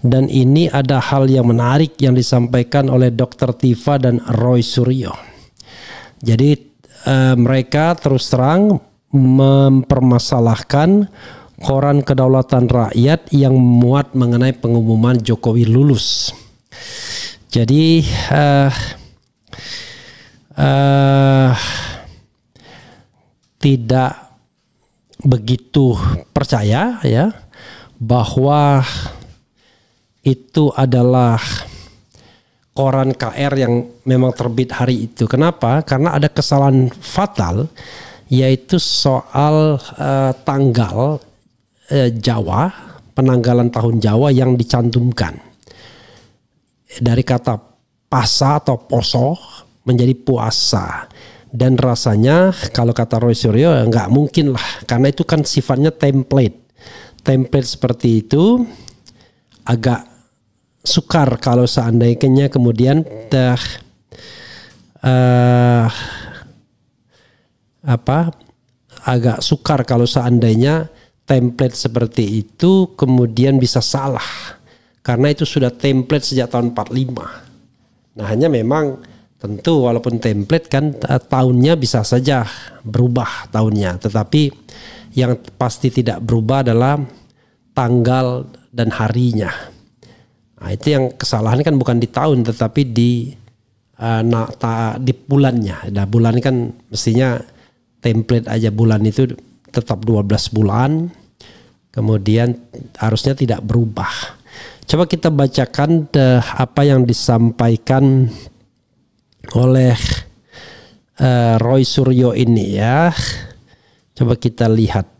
Dan ini ada hal yang menarik yang disampaikan oleh Dr. Tifa dan Roy Suryo. Jadi mereka terus terang mempermasalahkan koran Kedaulatan Rakyat yang memuat mengenai pengumuman Jokowi lulus. Jadi tidak begitu percaya ya bahwa itu adalah koran KR yang memang terbit hari itu. Kenapa? Karena ada kesalahan fatal, yaitu soal tanggal Jawa, penanggalan tahun Jawa yang dicantumkan. Dari kata pasa atau poso menjadi puasa. Dan rasanya kalau kata Roy Suryo nggak mungkin lah, karena itu kan sifatnya template. Template seperti itu agak sukar kalau seandainya kemudian agak sukar kalau seandainya template seperti itu kemudian bisa salah, karena itu sudah template sejak tahun 45. Nah hanya memang tentu walaupun template kan tahunnya bisa saja berubah tahunnya, tetapi yang pasti tidak berubah adalah tanggal dan harinya. Nah, itu yang kesalahan kan bukan di tahun tetapi di bulannya. Nah, bulan kan mestinya template aja, bulan itu tetap 12 bulan. Kemudian harusnya tidak berubah. Coba kita bacakan apa yang disampaikan oleh Roy Suryo ini ya. Coba kita lihat.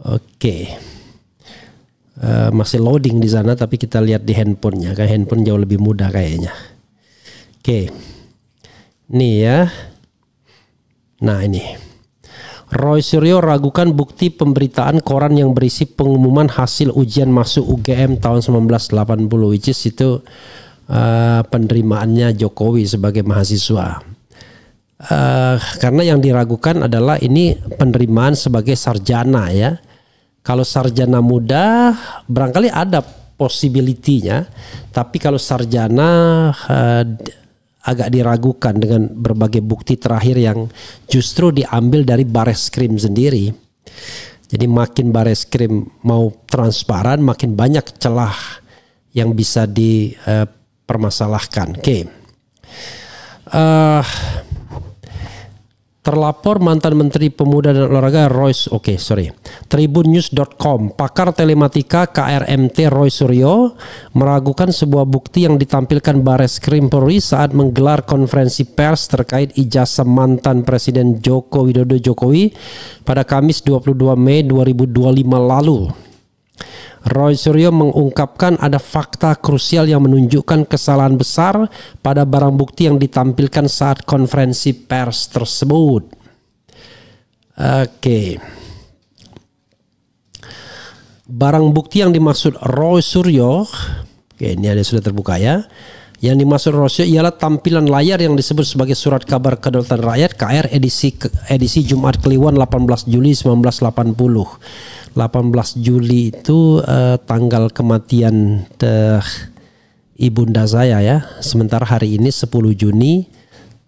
Oke. Masih loading di sana, tapi kita lihat di handphonenya. Kayak handphone jauh lebih mudah kayaknya. Oke. Nih ya. Nah ini. Roy Suryo ragukan bukti pemberitaan koran yang berisi pengumuman hasil ujian masuk UGM tahun 1980, which is itu penerimaannya Jokowi sebagai mahasiswa. Karena yang diragukan adalah ini penerimaan sebagai sarjana ya. Kalau sarjana muda barangkali ada possibility-nya, tapi kalau sarjana agak diragukan dengan berbagai bukti terakhir yang justru diambil dari Bareskrim sendiri. Jadi makin Bareskrim mau transparan, makin banyak celah yang bisa dipermasalahkan. Oke. Terlapor mantan Menteri Pemuda dan Olahraga Tribunnews.com, pakar telematika KRMT Roy Suryo meragukan sebuah bukti yang ditampilkan Bareskrim Polri saat menggelar konferensi pers terkait ijazah mantan Presiden Joko Widodo Jokowi pada Kamis 22 Mei 2025 lalu. Roy Suryo mengungkapkan ada fakta krusial yang menunjukkan kesalahan besar pada barang bukti yang ditampilkan saat konferensi pers tersebut. Oke. Barang bukti yang dimaksud Roy Suryo, oke, ini ada sudah terbuka ya. Yang dimaksud Roy Suryo ialah tampilan layar yang disebut sebagai Surat Kabar Kedaulatan Rakyat KR edisi Jumat Kliwon 18 Juli 1980. 18 Juli itu tanggal kematian ibunda saya ya. Sementara hari ini 10 Juni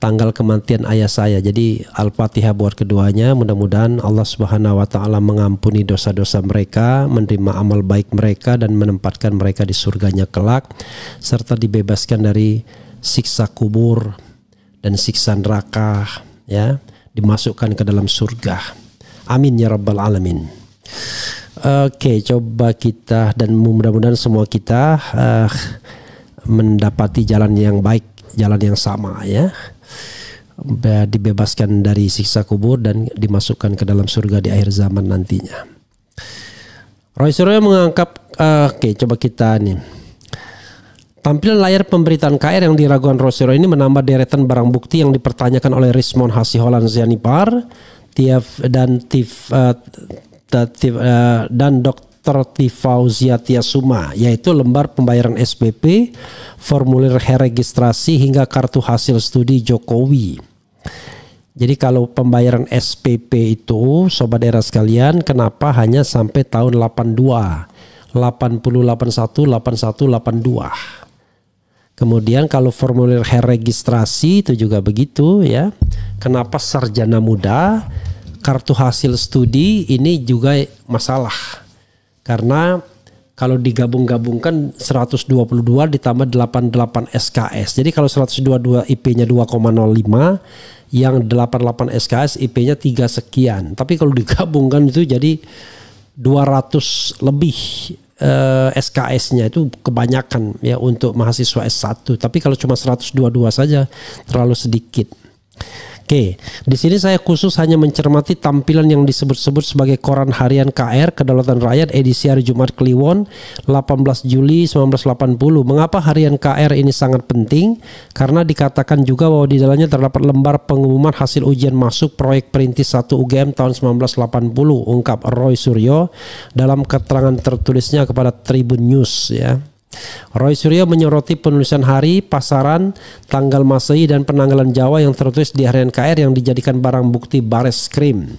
tanggal kematian ayah saya. Jadi Al-Fatihah buat keduanya. Mudah-mudahan Allah Subhanahu wa taala mengampuni dosa-dosa mereka, menerima amal baik mereka dan menempatkan mereka di surganya kelak, serta dibebaskan dari siksa kubur dan siksa neraka ya, dimasukkan ke dalam surga. Amin ya rabbal alamin. Oke, coba kita dan mudah-mudahan semua kita mendapati jalan yang baik, jalan yang sama ya, dibebaskan dari siksa kubur dan dimasukkan ke dalam surga di akhir zaman nantinya. Roy Suryo mengangkat, oke, coba kita nih. Tampilan layar pemberitaan KR yang diragukan Roy Suryo ini menambah deretan barang bukti yang dipertanyakan oleh Rismon Hasiholan Zianipar, dan Dr. Tifauzia Tiasuma, yaitu lembar pembayaran SPP, formulir registrasi hingga kartu hasil studi Jokowi. Jadi kalau pembayaran SPP itu sobat era sekalian, kenapa hanya sampai tahun 82? 80818182. Kemudian kalau formulir registrasi itu juga begitu ya. Kenapa sarjana muda, kartu hasil studi ini juga masalah. Karena kalau digabung-gabungkan 122 ditambah 88 SKS. Jadi kalau 122 IP-nya 2,05, yang 88 SKS IP-nya 3 sekian. Tapi kalau digabungkan itu jadi 200 lebih SKS-nya, itu kebanyakan ya untuk mahasiswa S1. Tapi kalau cuma 122 saja terlalu sedikit. Oke, di sini saya khusus hanya mencermati tampilan yang disebut-sebut sebagai koran harian KR Kedaulatan Rakyat edisi hari Jumat Kliwon 18 Juli 1980. Mengapa harian KR ini sangat penting? Karena dikatakan juga bahwa di dalamnya terdapat lembar pengumuman hasil ujian masuk proyek perintis 1 UGM tahun 1980, ungkap Roy Suryo dalam keterangan tertulisnya kepada Tribun News ya. Roy Suryo menyoroti penulisan hari, pasaran, tanggal Masehi dan penanggalan Jawa yang tertulis di harian KR yang dijadikan barang bukti Bareskrim.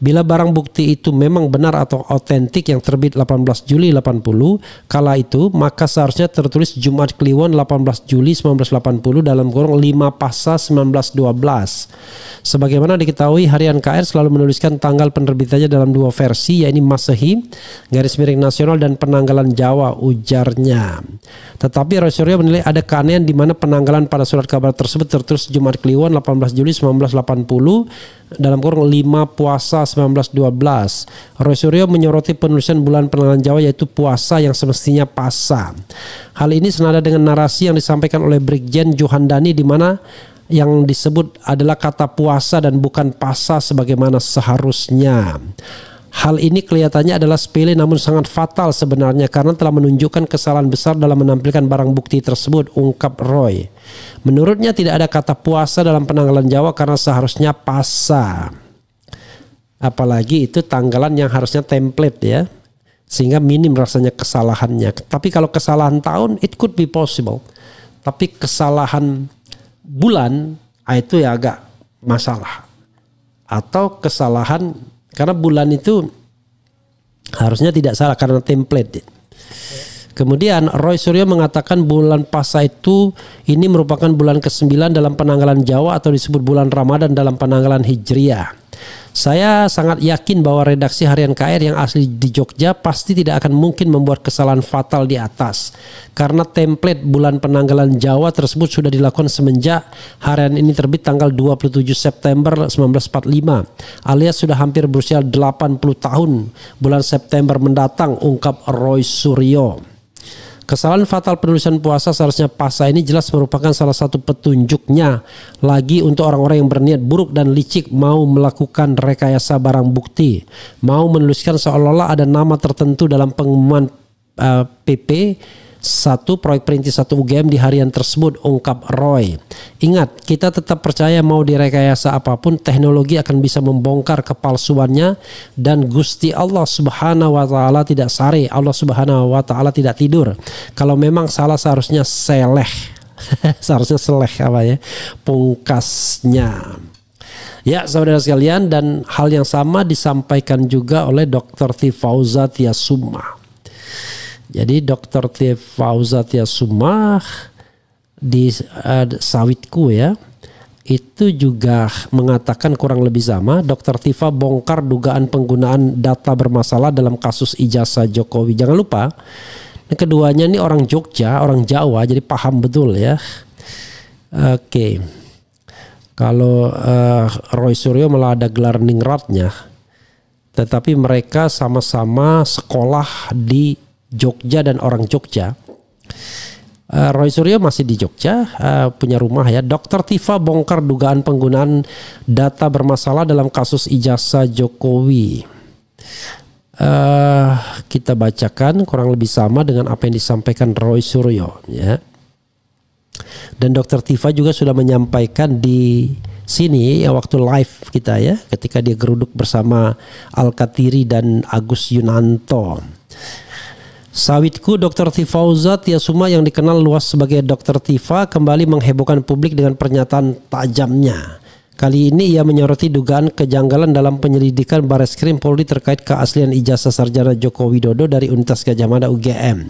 Bila barang bukti itu memang benar atau otentik yang terbit 18 Juli 80, kala itu maka seharusnya tertulis Jumat Kliwon 18 Juli 1980 dalam kurung 5 Pasa 1912. Sebagaimana diketahui, harian KR selalu menuliskan tanggal penerbitannya dalam 2 versi, yaitu Masehi _nasional dan penanggalan Jawa, ujarnya. Tetapi Roy Suryo menilai ada keanehan di mana penanggalan pada surat kabar tersebut tertulis Jumat Kliwon 18 Juli 1980 dalam kurung 5 Puasa 1912. Roy Suryo menyoroti penulisan bulan penanggalan Jawa yaitu Puasa yang semestinya Pasa. Hal ini senada dengan narasi yang disampaikan oleh Brigjen Johandani di mana yang disebut adalah kata puasa dan bukan pasa sebagaimana seharusnya. Hal ini kelihatannya adalah sepele namun sangat fatal sebenarnya karena telah menunjukkan kesalahan besar dalam menampilkan barang bukti tersebut, ungkap Roy. Menurutnya tidak ada kata puasa dalam penanggalan Jawa karena seharusnya pasa. Apalagi itu tanggalan yang harusnya template ya. Sehingga minim rasanya kesalahannya. Tapi kalau kesalahan tahun it could be possible. Tapi kesalahan bulan itu ya agak masalah. Atau kesalahan karena bulan itu harusnya tidak salah karena template. Kemudian Roy Suryo mengatakan bulan Pasa itu ini merupakan bulan ke-9 dalam penanggalan Jawa atau disebut bulan Ramadan dalam penanggalan Hijriah. Saya sangat yakin bahwa redaksi harian KR yang asli di Jogja pasti tidak akan mungkin membuat kesalahan fatal di atas. Karena template bulan penanggalan Jawa tersebut sudah dilakukan semenjak harian ini terbit tanggal 27 September 1945. Alias sudah hampir berusia 80 tahun bulan September mendatang, ungkap Roy Suryo. Kesalahan fatal penulisan puasa seharusnya Pasa ini jelas merupakan salah satu petunjuknya lagi untuk orang-orang yang berniat buruk dan licik mau melakukan rekayasa barang bukti, mau menuliskan seolah-olah ada nama tertentu dalam pengumuman PP 1 proyek perintis 1 UGM di harian tersebut, ungkap Roy. Ingat, kita tetap percaya mau direkayasa apapun teknologi akan bisa membongkar kepalsuannya dan Gusti Allah Subhanahu wa taala tidak sare, Allah Subhanahu wa taala tidak tidur. Kalau memang salah seharusnya seleh. Seharusnya seleh pungkasnya. Ya saudara sekalian, dan hal yang sama disampaikan juga oleh Dr. T. Fauzatia Summa. Jadi Dr. T. Fauzatia Summa di Sawitku ya, itu juga mengatakan kurang lebih sama. Dr. Tifa bongkar dugaan penggunaan data bermasalah dalam kasus ijazah Jokowi. Jangan lupa, keduanya ini orang Jogja, orang Jawa, jadi paham betul ya. Oke. Kalau Roy Suryo malah ada gelar ningratnya, tetapi mereka sama-sama sekolah di Jogja dan orang Jogja. Roy Suryo masih di Jogja, punya rumah ya. Dr. Tifa bongkar dugaan penggunaan data bermasalah dalam kasus ijazah Jokowi. Kita bacakan kurang lebih sama dengan apa yang disampaikan Roy Suryo ya. Dan Dr. Tifa juga sudah menyampaikan di sini ya waktu live kita ya, ketika dia geruduk bersama Al-Katiri dan Agus Yunanto. Sawitku Dr. Tifa Fauzatia Summa yang dikenal luas sebagai Dr. Tifa kembali menghebohkan publik dengan pernyataan tajamnya. Kali ini ia menyoroti dugaan kejanggalan dalam penyelidikan Bareskrim Polri terkait keaslian ijazah sarjana Joko Widodo dari Universitas Gadjah Mada UGM.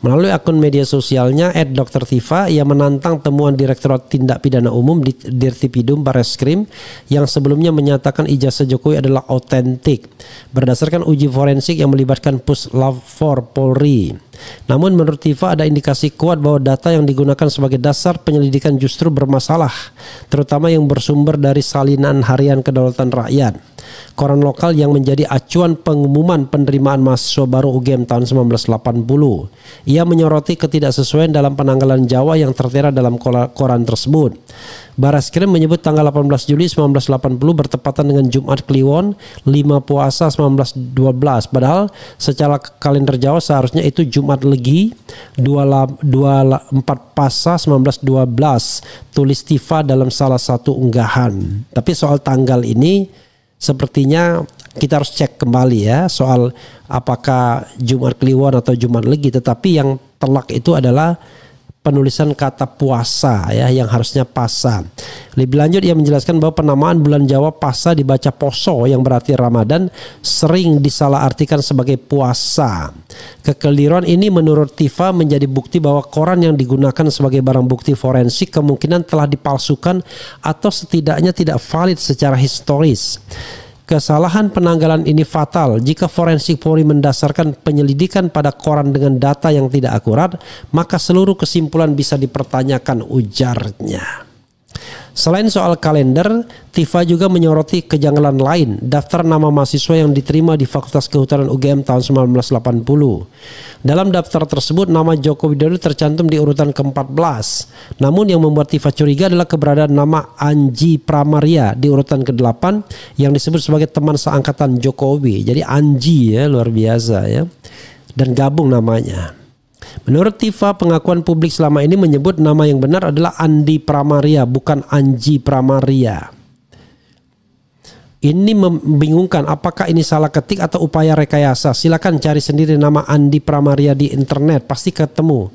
Melalui akun media sosialnya @Dr.Tifa, ia menantang temuan Direktorat Tindak Pidana Umum di Dirtipidum Bareskrim yang sebelumnya menyatakan ijazah Jokowi adalah autentik berdasarkan uji forensik yang melibatkan Puslap 4 Polri. Namun menurut Tifa ada indikasi kuat bahwa data yang digunakan sebagai dasar penyelidikan justru bermasalah, terutama yang bersumber dari Salinan Harian Kedaulatan Rakyat, koran lokal yang menjadi acuan pengumuman penerimaan mahasiswa baru UGM tahun 1980. Ia menyoroti ketidaksesuaian dalam penanggalan Jawa yang tertera dalam koran tersebut. Bareskrim menyebut tanggal 18 Juli 1980 bertepatan dengan Jumat Kliwon 5 Puasa 1912. Padahal secara kalender Jawa seharusnya itu Jumat Legi 24 Pasa 1912. Tulis Tifa dalam salah satu unggahan. Tapi soal tanggal ini sepertinya kita harus cek kembali ya, soal apakah Jumat Kliwon atau Jumat Legi. Tetapi yang telak itu adalah penulisan kata puasa ya, yang harusnya pasa. Lebih lanjut ia menjelaskan bahwa penamaan bulan Jawa pasa dibaca poso yang berarti Ramadan sering disalahartikan sebagai puasa. Kekeliruan ini menurut Tifa menjadi bukti bahwa koran yang digunakan sebagai barang bukti forensik kemungkinan telah dipalsukan atau setidaknya tidak valid secara historis. Kesalahan penanggalan ini fatal. Jika forensik Polri mendasarkan penyelidikan pada koran dengan data yang tidak akurat, maka seluruh kesimpulan bisa dipertanyakan, ujarnya. Selain soal kalender, Tifa juga menyoroti kejanggalan lain, daftar nama mahasiswa yang diterima di Fakultas Kehutanan UGM tahun 1980. Dalam daftar tersebut nama Joko Widodo tercantum di urutan ke-14. Namun yang membuat Tifa curiga adalah keberadaan nama Anji Pramaria di urutan ke-8 yang disebut sebagai teman seangkatan Jokowi. Jadi Anji ya, luar biasa ya. Dan gabung namanya. Menurut Tifa, pengakuan publik selama ini menyebut nama yang benar adalah Andi Pramaria, bukan Anji Pramaria. Ini membingungkan, apakah ini salah ketik atau upaya rekayasa? Silakan cari sendiri nama Andi Pramaria di internet, pasti ketemu.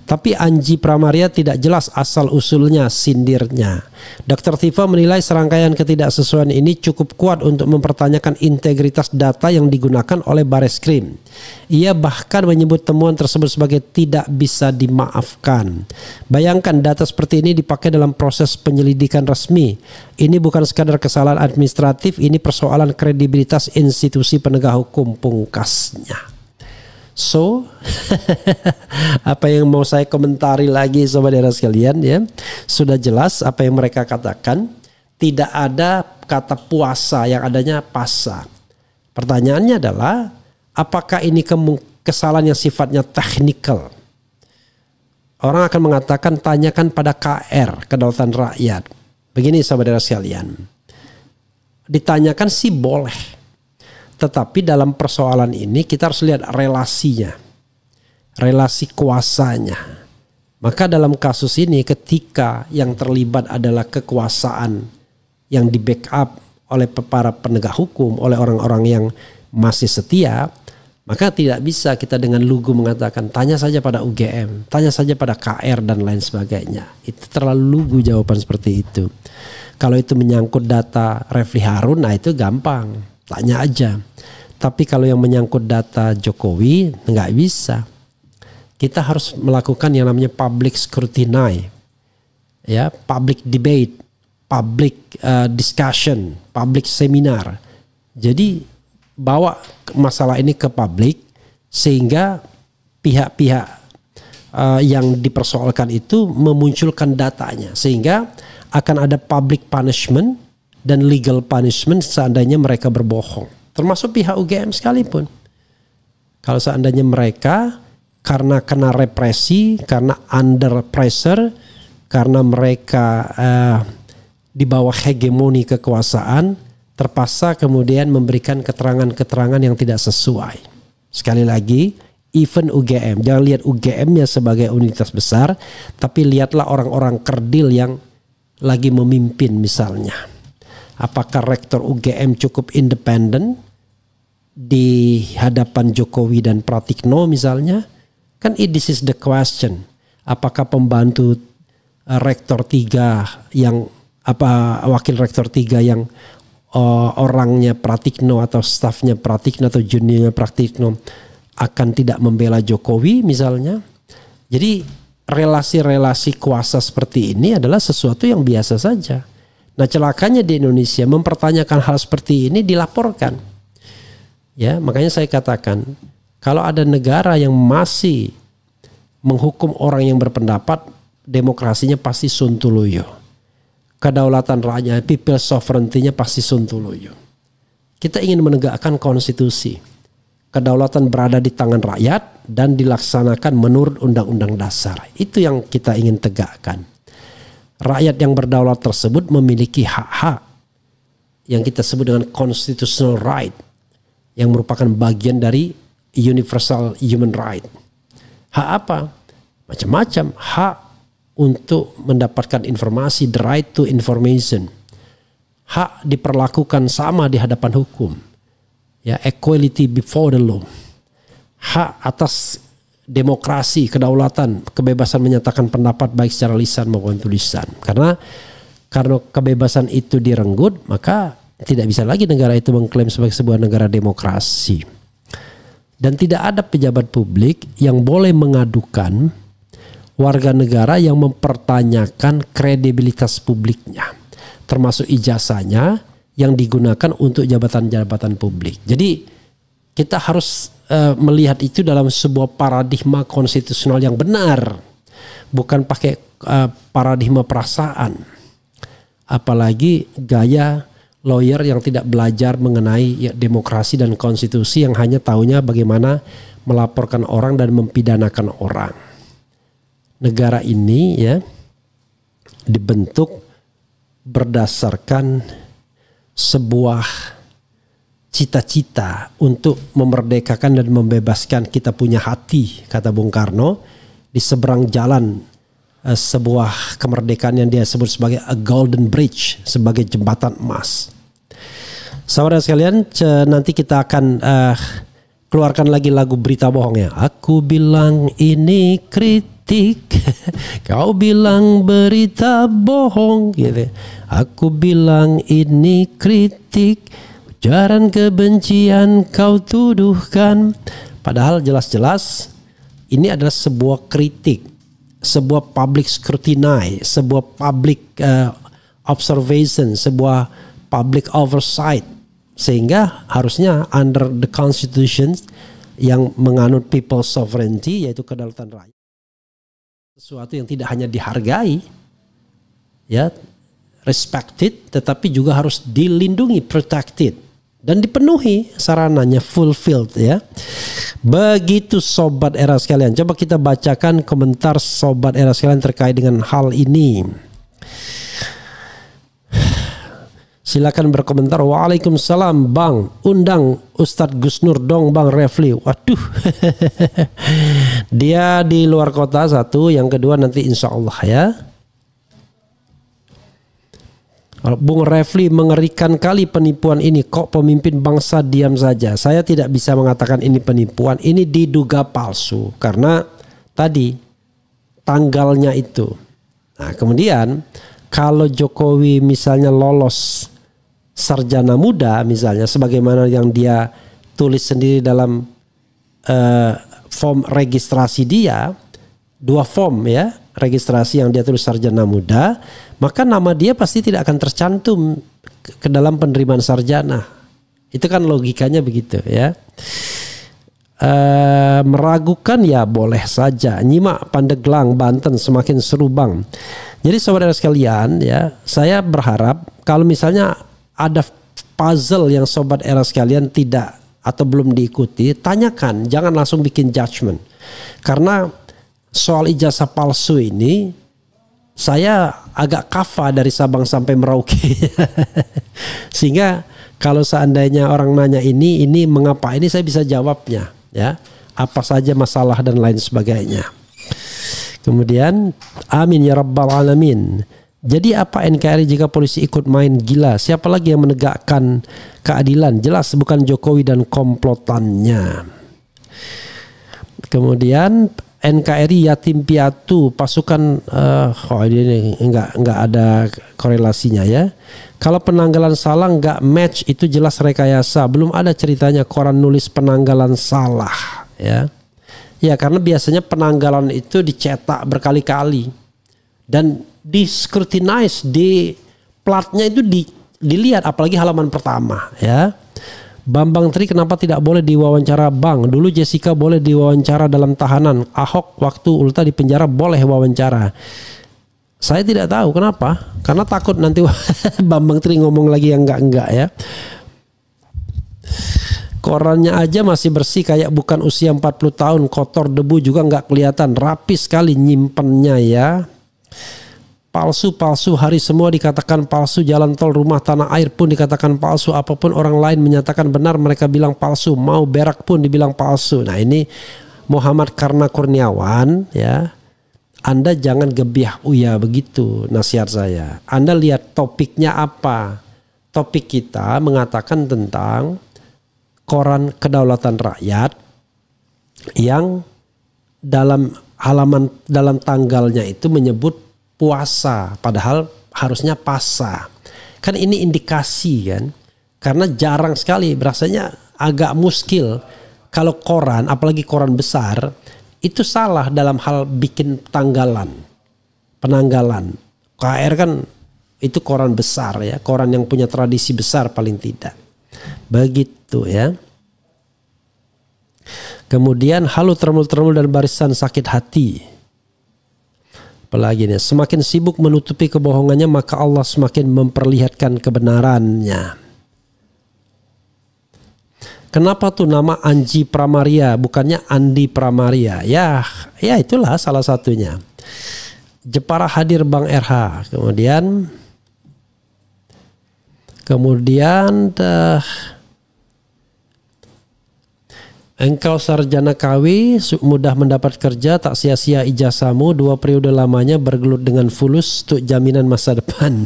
Tapi Anji Pramaria tidak jelas asal usulnya, sindirnya. Dr. Tifa menilai serangkaian ketidaksesuaian ini cukup kuat untuk mempertanyakan integritas data yang digunakan oleh Bareskrim. Ia bahkan menyebut temuan tersebut sebagai tidak bisa dimaafkan. Bayangkan data seperti ini dipakai dalam proses penyelidikan resmi. Ini bukan sekadar kesalahan administratif, ini persoalan kredibilitas institusi penegak hukum, pungkasnya. So, apa yang mau saya komentari lagi saudara sekalian ya, sudah jelas apa yang mereka katakan. Tidak ada kata puasa, yang adanya pasa. Pertanyaannya adalah, apakah ini kesalahan yang sifatnya teknikal? Orang akan mengatakan tanyakan pada KR, Kedaulatan Rakyat. Begini saudara sekalian, ditanyakan sih boleh. Tetapi dalam persoalan ini kita harus lihat relasinya, relasi kuasanya. Maka dalam kasus ini ketika yang terlibat adalah kekuasaan yang di backup oleh para penegak hukum, oleh orang-orang yang masih setia, maka tidak bisa kita dengan lugu mengatakan tanya saja pada UGM, tanya saja pada KR dan lain sebagainya. Itu terlalu lugu jawaban seperti itu. Kalau itu menyangkut data Refli Harun, nah itu gampang, tanya aja. Tapi kalau yang menyangkut data Jokowi, nggak bisa. Kita harus melakukan yang namanya public scrutiny, ya, public debate, public discussion, public seminar. Jadi bawa masalah ini ke publik sehingga pihak-pihak yang dipersoalkan itu memunculkan datanya, sehingga akan ada public punishment dan legal punishment seandainya mereka berbohong, termasuk pihak UGM sekalipun. Kalau seandainya mereka karena kena represi, karena under pressure, karena mereka di bawah hegemoni kekuasaan, terpaksa kemudian memberikan keterangan-keterangan yang tidak sesuai. Sekali lagi, even UGM, jangan lihat UGM-nya sebagai universitas besar, tapi lihatlah orang-orang kerdil yang lagi memimpin misalnya. Apakah rektor UGM cukup independen di hadapan Jokowi dan Pratikno misalnya? Kan this is the question. Apakah pembantu rektor 3 yang wakil rektor 3 yang orangnya Pratikno atau stafnya Pratikno atau juniornya Pratikno akan tidak membela Jokowi misalnya. Jadi relasi-relasi kuasa seperti ini adalah sesuatu yang biasa saja. Nah, celakanya di Indonesia mempertanyakan hal seperti ini dilaporkan. Ya, makanya saya katakan kalau ada negara yang masih menghukum orang yang berpendapat, demokrasinya pasti sontoloyo. Kedaulatan rakyat, people sovereignty-nya pasti sontoloyo. Kita ingin menegakkan konstitusi. Kedaulatan berada di tangan rakyat dan dilaksanakan menurut undang-undang dasar. Itu yang kita ingin tegakkan. Rakyat yang berdaulat tersebut memiliki hak-hak yang kita sebut dengan constitutional right, yang merupakan bagian dari universal human right. Hak apa? Macam-macam. Hak untuk mendapatkan informasi, the right to information. Hak diperlakukan sama di hadapan hukum. Ya, equality before the law. Hak atas demokrasi, kedaulatan, kebebasan menyatakan pendapat baik secara lisan maupun tulisan. Karena kebebasan itu direnggut, maka tidak bisa lagi negara itu mengklaim sebagai sebuah negara demokrasi. Dan tidak ada pejabat publik yang boleh mengadukan warga negara yang mempertanyakan kredibilitas publiknya, termasuk ijazahnya yang digunakan untuk jabatan-jabatan publik. Jadi kita harus melihat itu dalam sebuah paradigma konstitusional yang benar, bukan pakai paradigma perasaan. Apalagi gaya lawyer yang tidak belajar mengenai demokrasi dan konstitusi, yang hanya tahunya bagaimana melaporkan orang dan mempidanakan orang. Negara ini ya dibentuk berdasarkan sebuah cita-cita untuk memerdekakan dan membebaskan kita punya hati, kata Bung Karno, di seberang jalan sebuah kemerdekaan yang dia sebut sebagai a golden bridge, sebagai jembatan emas. Saudara sekalian, nanti kita akan keluarkan lagi lagu berita bohong ya. Aku bilang ini kritik, kau bilang berita bohong gitu. Aku bilang ini kritik, ujaran kebencian kau tuduhkan. Padahal jelas-jelas ini adalah sebuah kritik, sebuah public scrutiny, sebuah public observation, sebuah public oversight. Sehingga harusnya under the constitution yang menganut people's sovereignty, yaitu kedaulatan rakyat, sesuatu yang tidak hanya dihargai, ya, respected, tetapi juga harus dilindungi, protected, dan dipenuhi sarananya, fulfilled ya. Begitu sobat era sekalian. Coba kita bacakan komentar sobat era sekalian terkait dengan hal ini. Silakan berkomentar. Waalaikumsalam Bang, undang Ustadz Gus Nur dong Bang Refli. Waduh. Dia di luar kota satu, yang kedua nanti insya Allah ya. Bung Refli, mengerikan kali penipuan ini. Kok pemimpin bangsa diam saja? Saya tidak bisa mengatakan ini penipuan. Ini diduga palsu karena tadi tanggalnya itu. Nah, kemudian kalau Jokowi misalnya lolos sarjana muda misalnya, sebagaimana yang dia tulis sendiri dalam form registrasi dia, 2 form ya, registrasi yang dia tulis sarjana muda, maka nama dia pasti tidak akan tercantum ke dalam penerimaan sarjana. Itu kan logikanya begitu ya. Meragukan ya boleh saja. Nyimak Pandeglang, Banten semakin seru Bang. Jadi saudara sekalian ya, saya berharap kalau misalnya ada puzzle yang sobat era sekalian tidak atau belum diikuti, tanyakan, jangan langsung bikin judgment. Karena soal ijazah palsu ini saya agak kafa dari Sabang sampai Merauke. Sehingga kalau seandainya orang nanya ini mengapa, ini saya bisa jawabnya ya. Apa saja masalah dan lain sebagainya. Kemudian amin ya rabbal alamin. Jadi apa NKRI jika polisi ikut main gila? Siapa lagi yang menegakkan keadilan? Jelas bukan Jokowi dan komplotannya. Kemudian NKRI yatim piatu pasukan ini enggak ada korelasinya ya. Kalau penanggalan salah enggak match itu jelas rekayasa. Belum ada ceritanya koran nulis penanggalan salah ya. Ya karena biasanya penanggalan itu dicetak berkali-kali dan di scrutinize, di platnya itu dilihat apalagi halaman pertama ya. Bambang Tri kenapa tidak boleh diwawancara Bang? Dulu Jessica boleh diwawancara dalam tahanan. Ahok waktu Ulta di penjara boleh wawancara. Saya tidak tahu kenapa. Karena takut nanti Bambang Tri ngomong lagi yang enggak ya. Korannya aja masih bersih kayak bukan usia 40 tahun. Kotor debu juga enggak kelihatan. Rapi sekali nyimpennya ya. Palsu hari semua dikatakan palsu. Jalan tol rumah tanah air pun dikatakan palsu. Apapun orang lain menyatakan benar mereka bilang palsu. Mau berak pun dibilang palsu. Nah ini Muhammad Karna Kurniawan ya. Anda jangan gebiah uya begitu nasihat saya. Anda lihat topiknya apa. Topik kita mengatakan tentang koran kedaulatan rakyat yang dalam tanggalnya itu menyebut puasa padahal harusnya pasa. Kan ini indikasi kan. Karena jarang sekali, rasanya agak muskil kalau koran, apalagi koran besar, itu salah dalam hal bikin penanggalan. KR kan itu koran besar ya, koran yang punya tradisi besar paling tidak. Begitu ya. Kemudian halo termul-termul dan barisan sakit hati. Apalagi nih, semakin sibuk menutupi kebohongannya maka Allah semakin memperlihatkan kebenarannya. Kenapa tuh nama Anji Pramaria bukannya Andi Pramaria? Ya itulah salah satunya. Jepara hadir Bang RH. Kemudian engkau sarjana KW, mudah mendapat kerja, tak sia-sia ijazahmu, 2 periode lamanya bergelut dengan fulus untuk jaminan masa depan.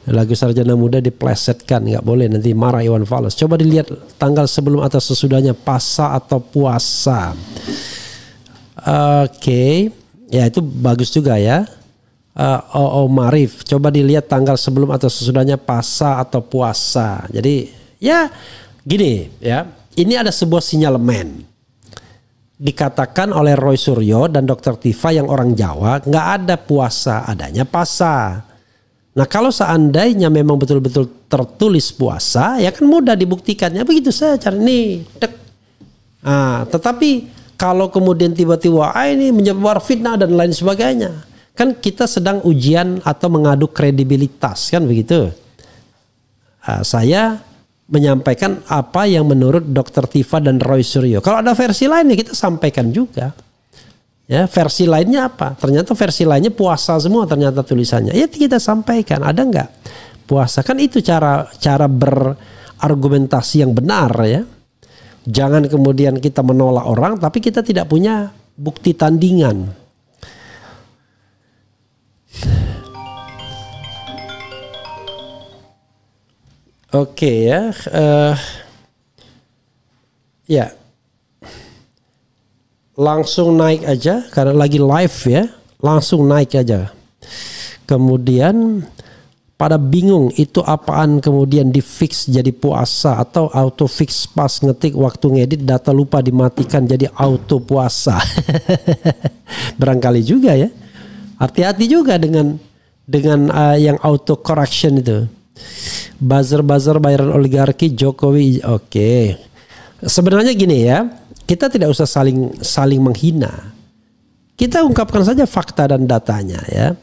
Lagu sarjana muda diplesetkan, nggak boleh nanti marah Iwan Fals. Coba dilihat tanggal sebelum atau sesudahnya pasa atau puasa. Oke. Ya itu bagus juga ya. Marif, coba dilihat tanggal sebelum atau sesudahnya pasa atau puasa. Jadi ya gini ya. Ini ada sebuah sinyalemen. Dikatakan oleh Roy Suryo dan Dr. Tifa yang orang Jawa, nggak ada puasa, adanya pasa. Nah kalau seandainya memang betul-betul tertulis puasa, ya kan mudah dibuktikannya. Begitu saja cara ini. Nah, tetapi kalau kemudian tiba-tiba ini menyebar fitnah dan lain sebagainya, kan kita sedang ujian atau mengadu kredibilitas kan begitu. Saya menyampaikan apa yang menurut Dr. Tifa dan Roy Suryo. Kalau ada versi lain ya kita sampaikan juga. Ya, versi lainnya apa? Ternyata versi lainnya puasa semua ternyata tulisannya. Ya kita sampaikan, ada nggak puasa? Kan itu cara berargumentasi yang benar ya. Jangan kemudian kita menolak orang tapi kita tidak punya bukti tandingan. Oke ya. Ya. Langsung naik aja karena lagi live ya. Langsung naik aja. Kemudian pada bingung itu apaan kemudian di fix jadi puasa atau auto fix pas ngetik waktu ngedit data lupa dimatikan jadi auto puasa. Barangkali juga ya. Hati-hati juga dengan yang auto correction itu. Buzzer bayaran oligarki Jokowi. Oke. Sebenarnya gini ya. Kita tidak usah saling menghina. Kita ungkapkan saja fakta dan datanya ya.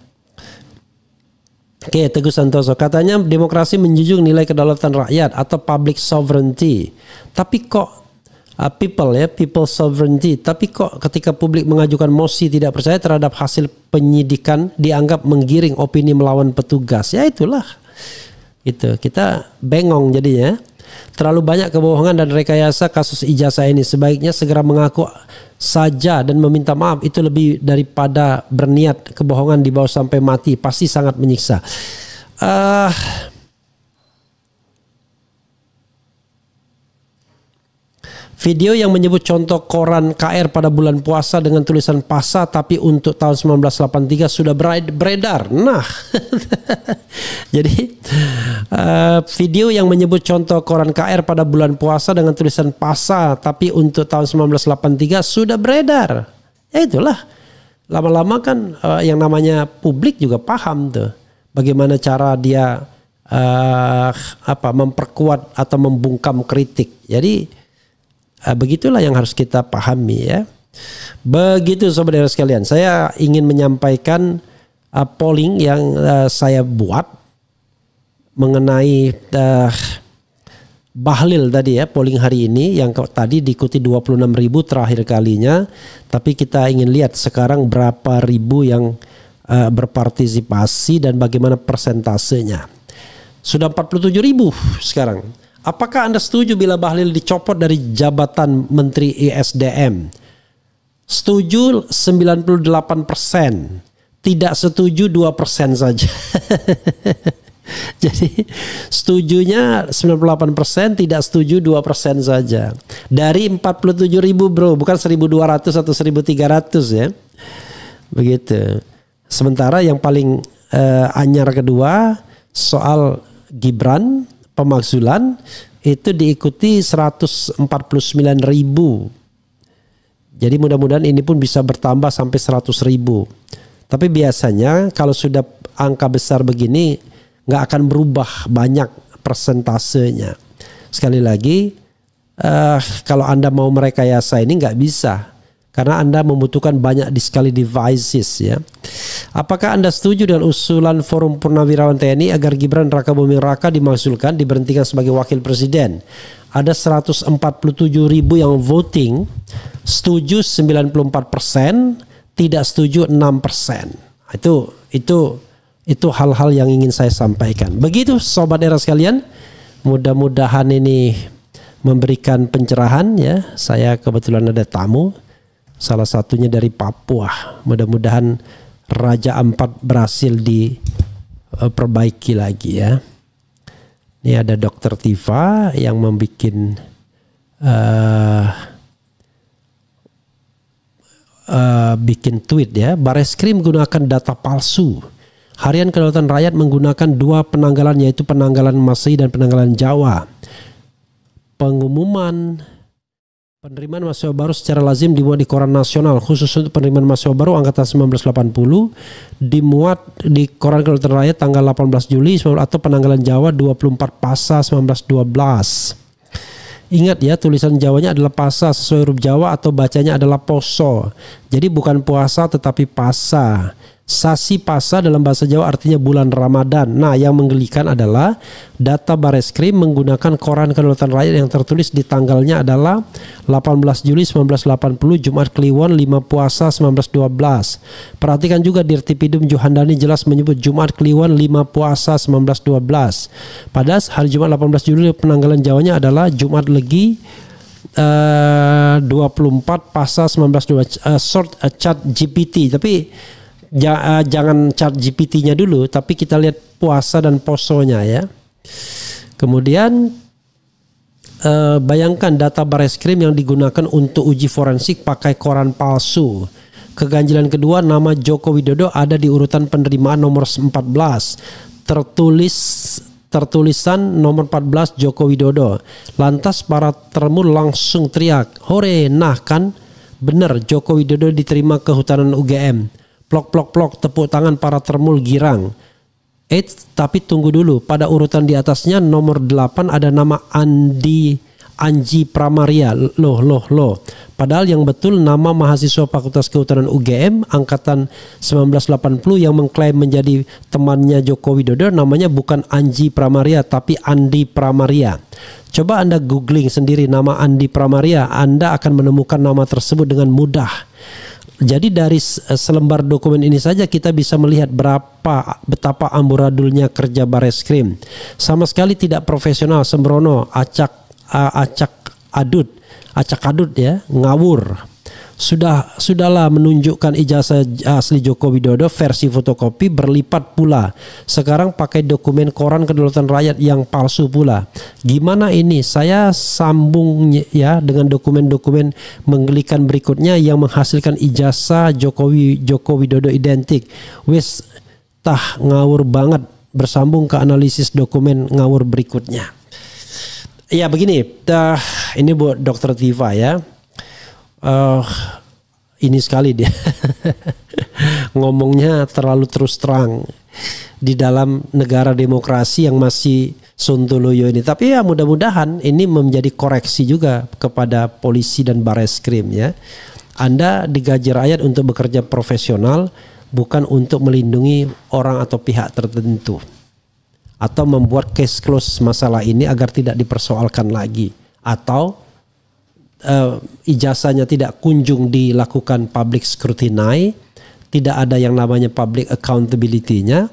Oke, Teguh Santoso katanya demokrasi menjunjung nilai kedaulatan rakyat atau public sovereignty. Tapi kok people sovereignty. Tapi kok ketika publik mengajukan mosi tidak percaya terhadap hasil penyidikan dianggap menggiring opini melawan petugas. Ya itulah. Itu kita bengong jadinya. Terlalu banyak kebohongan dan rekayasa kasus ijazah ini. Sebaiknya segera mengaku saja dan meminta maaf. Itu lebih daripada berniat kebohongan dibawa sampai mati. Pasti sangat menyiksa. Video yang menyebut contoh koran KR pada bulan puasa dengan tulisan PASA tapi untuk tahun 1983 sudah beredar. Nah, jadi video yang menyebut contoh koran KR pada bulan puasa dengan tulisan PASA tapi untuk tahun 1983 sudah beredar. Ya itulah, lama-lama kan yang namanya publik juga paham tuh bagaimana cara dia memperkuat atau membungkam kritik. Jadi begitulah yang harus kita pahami ya. Begitu saudara sekalian, saya ingin menyampaikan polling yang saya buat mengenai Bahlil tadi ya, polling hari ini yang tadi diikuti 26.000 terakhir kalinya, tapi kita ingin lihat sekarang berapa ribu yang berpartisipasi dan bagaimana persentasenya. Sudah 47.000 sekarang. Apakah Anda setuju bila Bahlil dicopot dari jabatan Menteri ISDM? Setuju 98%, tidak setuju 2% saja. Jadi setujunya 98%, tidak setuju 2% saja. Dari 47.000 bro, bukan 1.200 atau 1.300 ya. Begitu. Sementara yang paling anyar kedua soal Gibran pemakzulan itu diikuti 149.000. Jadi mudah-mudahan ini pun bisa bertambah sampai 100.000. Tapi biasanya kalau sudah angka besar begini nggak akan berubah banyak persentasenya. Sekali lagi kalau Anda mau merekayasa ini nggak bisa. Karena Anda membutuhkan banyak sekali devices ya. Apakah Anda setuju dengan usulan Forum Purnawirawan TNI agar Gibran Rakabuming Raka dimakzulkan, diberhentikan sebagai wakil presiden? Ada 147.000 yang voting, setuju 94%, tidak setuju 6%. Itu hal-hal yang ingin saya sampaikan. Begitu sobat era sekalian, mudah-mudahan ini memberikan pencerahan ya. Saya kebetulan ada tamu. Salah satunya dari Papua. Mudah-mudahan Raja Ampat berhasil diperbaiki lagi ya. Ini ada Dr. Tifa yang membuat bikin tweet ya. Bareskrim gunakan data palsu. Harian Kedaulatan Rakyat menggunakan 2 penanggalan, yaitu penanggalan Masehi dan penanggalan Jawa. Pengumuman penerimaan mahasiswa baru secara lazim dimuat di koran nasional. Khusus untuk penerimaan mahasiswa baru angkatan 1980 dimuat di koran Kedaulatan Rakyat tanggal 18 Juli atau penanggalan Jawa 24 Pasa 1912. Ingat ya, tulisan Jawanya adalah Pasa sesuai huruf Jawa atau bacanya adalah Poso. Jadi bukan puasa tetapi Pasa. Sasi Pasa dalam bahasa Jawa artinya bulan Ramadan. Nah, yang menggelikan adalah data Bareskrim menggunakan koran Kedaulatan Rakyat yang tertulis di tanggalnya adalah 18 Juli 1980 Jumat Kliwon 5 Puasa 1912. Perhatikan juga Dirtipidum Juhandani jelas menyebut Jumat Kliwon 5 Puasa 1912. Padahal hari Jumat 18 Juli penanggalan Jawanya adalah Jumat Legi 24 Pasa 1912. Short chat GPT, tapi jangan chat GPT-nya dulu, tapi kita lihat puasa dan posonya ya. Kemudian bayangkan data Bareskrim yang digunakan untuk uji forensik pakai koran palsu. Keganjilan kedua, nama Joko Widodo ada di urutan penerimaan nomor 14. Tertulisan nomor 14 Joko Widodo. Lantas para termul langsung teriak, "Hore, nah kan benar Joko Widodo diterima kehutanan UGM." Plok plok plok, tepuk tangan para termul girang. Tapi tunggu dulu, pada urutan di atasnya nomor 8 ada nama Anji Pramaria. Loh. Padahal yang betul nama mahasiswa Fakultas Kehutanan UGM angkatan 1980 yang mengklaim menjadi temannya Joko Widodo namanya bukan Anji Pramaria tapi Andi Pramaria. Coba Anda googling sendiri nama Andi Pramaria, Anda akan menemukan nama tersebut dengan mudah. Jadi dari selembar dokumen ini saja kita bisa melihat betapa amburadulnya kerja Bareskrim. Sama sekali tidak profesional, sembrono, acak adut ya, ngawur. Sudahlah menunjukkan ijazah asli Joko Widodo versi fotokopi berlipat pula. Sekarang pakai dokumen koran kedaulatan rakyat yang palsu pula. Gimana ini? Saya sambung ya dengan dokumen-dokumen menggelikan berikutnya yang menghasilkan ijazah Joko Widodo identik. Wes tah ngawur banget. Bersambung ke analisis dokumen ngawur berikutnya. Ya begini, ini buat Dr. Tiva ya. Ini sekali dia ngomongnya terlalu terus terang di dalam negara demokrasi yang masih sontoloyo ini. Tapi ya mudah-mudahan ini menjadi koreksi juga kepada polisi dan Bareskrim ya. Anda digaji rakyat untuk bekerja profesional, bukan untuk melindungi orang atau pihak tertentu, atau membuat case close masalah ini agar tidak dipersoalkan lagi, atau ijazahnya tidak kunjung dilakukan public scrutiny, tidak ada yang namanya public accountability-nya,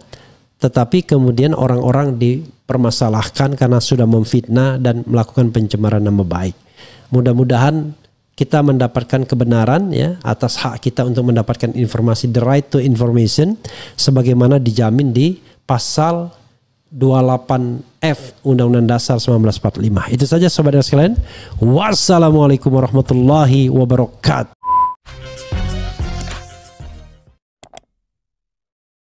tetapi kemudian orang-orang dipermasalahkan karena sudah memfitnah dan melakukan pencemaran nama baik. Mudah-mudahan kita mendapatkan kebenaran ya atas hak kita untuk mendapatkan informasi, the right to information, sebagaimana dijamin di pasal 28F Undang-Undang Dasar 1945. Itu saja sobat sekalian. Wassalamualaikum warahmatullahi wabarakatuh.